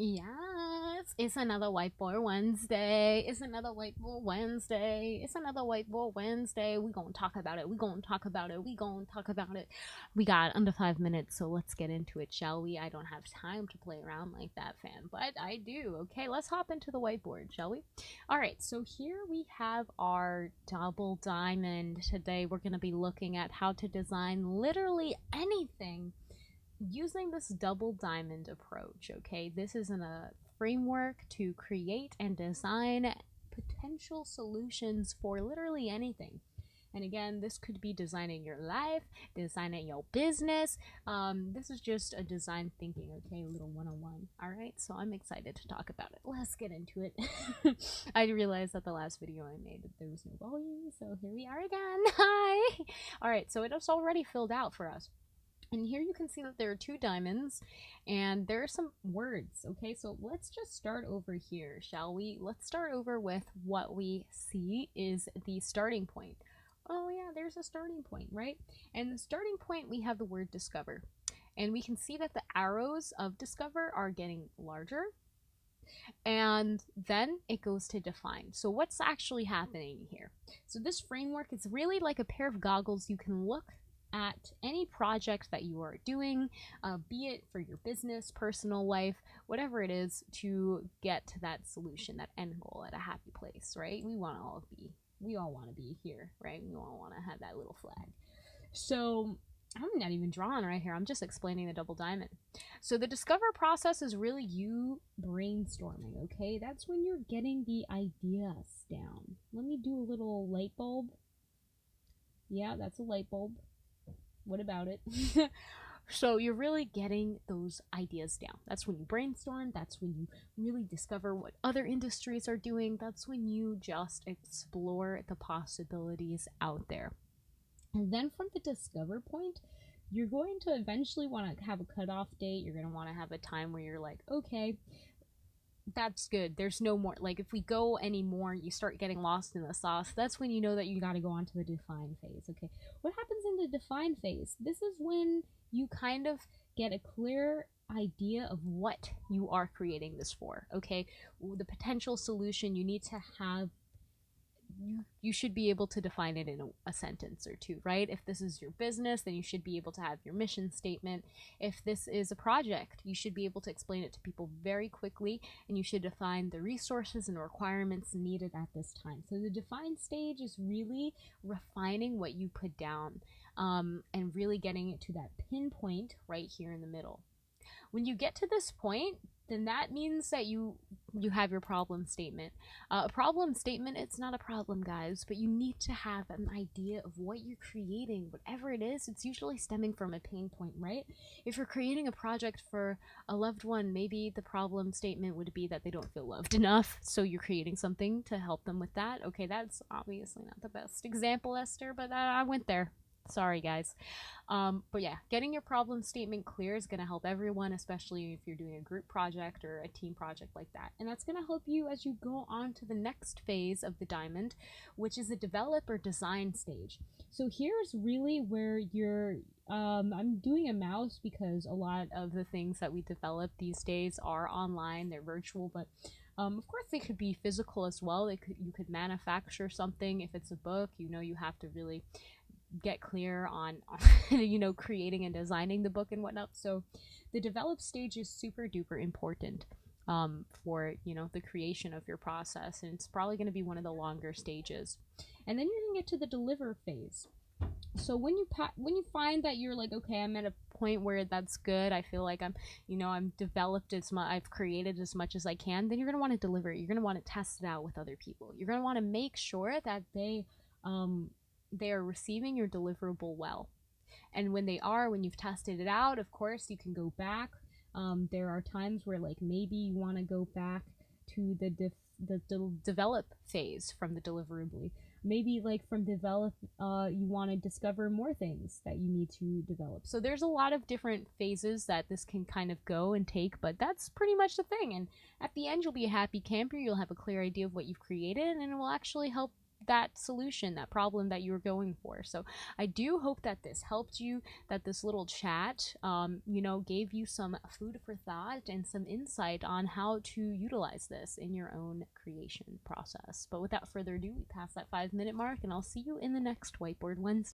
Yes, it's another Whiteboard Wednesday. It's another Whiteboard Wednesday. It's another Whiteboard Wednesday. We gonna talk about it. We gonna talk about it. We gonna talk about it. We got under 5 minutes, so let's get into it, shall we? I don't have time to play around like that, fan, but I do. Okay, let's hop into the whiteboard, shall we? All right, so here we have our double diamond. Today we're gonna be looking at how to design literally anything using this double diamond approach. Okay, this is a framework to create and design potential solutions for literally anything. And again, this could be designing your life, designing your business. This is just a design thinking, okay, a little one-on-one. All right, so I'm excited to talk about it. Let's get into it. I realized that the last video I made that there was no volume, so here we are again. Hi. All right, so it is already filled out for us. And here you can see that there are 2 diamonds and there are some words. Okay, so let's just start over here, shall we? Let's start over with what we see is the starting point. Oh yeah, there's a starting point, right? And the starting point, we have the word discover. And we can see that the arrows of discover are getting larger. And then it goes to define. So what's actually happening here? So this framework is really like a pair of goggles. You can look at any project that you are doing, be it for your business, personal life, whatever it is, to get to that solution, that end goal at a happy place, right? We all want to be here, right? We all want to have that little flag. So I'm not even drawing right here. I'm just explaining the double diamond. So the discover process is really you brainstorming, okay? That's when you're getting the ideas down. Let me do a little light bulb. Yeah, that's a light bulb. What about it? So you're really getting those ideas down. That's when you brainstorm. That's when you really discover what other industries are doing. That's when you just explore the possibilities out there. And then from the discover point, you're going to eventually want to have a cutoff date. You're going to want to have a time where you're like, okay, that's good. There's no more. Like, if we go any more, you start getting lost in the sauce. That's when you know that you got to go on to the define phase. Okay, what happens in the define phase? This is when you kind of get a clear idea of what you are creating this for. Okay, the potential solution, you need to have, you should be able to define it in a sentence or two, right? If this is your business, then you should be able to have your mission statement. If this is a project, you should be able to explain it to people very quickly, and you should define the resources and requirements needed at this time. So the define stage is really refining what you put down, and really getting it to that pinpoint right here in the middle. When you get to this point, then that means that you have your problem statement. A problem statement, it's not a problem, guys, but you need to have an idea of what you're creating. Whatever it is, it's usually stemming from a pain point, right? If you're creating a project for a loved one, maybe the problem statement would be that they don't feel loved enough, so you're creating something to help them with that. Okay, that's obviously not the best example, Esther, but I went there. Sorry, guys. But yeah, getting your problem statement clear is going to help everyone, especially if you're doing a group project or a team project like that. And that's going to help you as you go on to the next phase of the diamond, which is the develop or design stage. So here's really where you're, I'm doing a mouse because a lot of the things that we develop these days are online, they're virtual, but of course, they could be physical as well. You could manufacture something. If it's a book, you have to really get clear on creating and designing the book and whatnot. So the develop stage is super duper important for the creation of your process, and it's probably going to be one of the longer stages. And then you're going to get to the deliver phase. So when you find that you're like, okay, I'm at a point where that's good, I feel like I'm developed as much, I've created as much as I can, then you're going to want to deliver it. You're going to want to test it out with other people. You're going to want to make sure that they are receiving your deliverable well. And when you've tested it out, of course, you can go back. There are times where like maybe you want to go back to the develop phase from the deliverable. Maybe like from develop, you want to discover more things that you need to develop. So there's a lot of different phases that this can kind of go and take, but that's pretty much the thing. And at the end, you'll be a happy camper. You'll have a clear idea of what you've created, and it will actually help that solution, that problem that you were going for. So I do hope that this helped you, that this little chat, gave you some food for thought and some insight on how to utilize this in your own creation process. But without further ado, we pass that 5-minute mark, and I'll see you in the next Whiteboard Wednesday.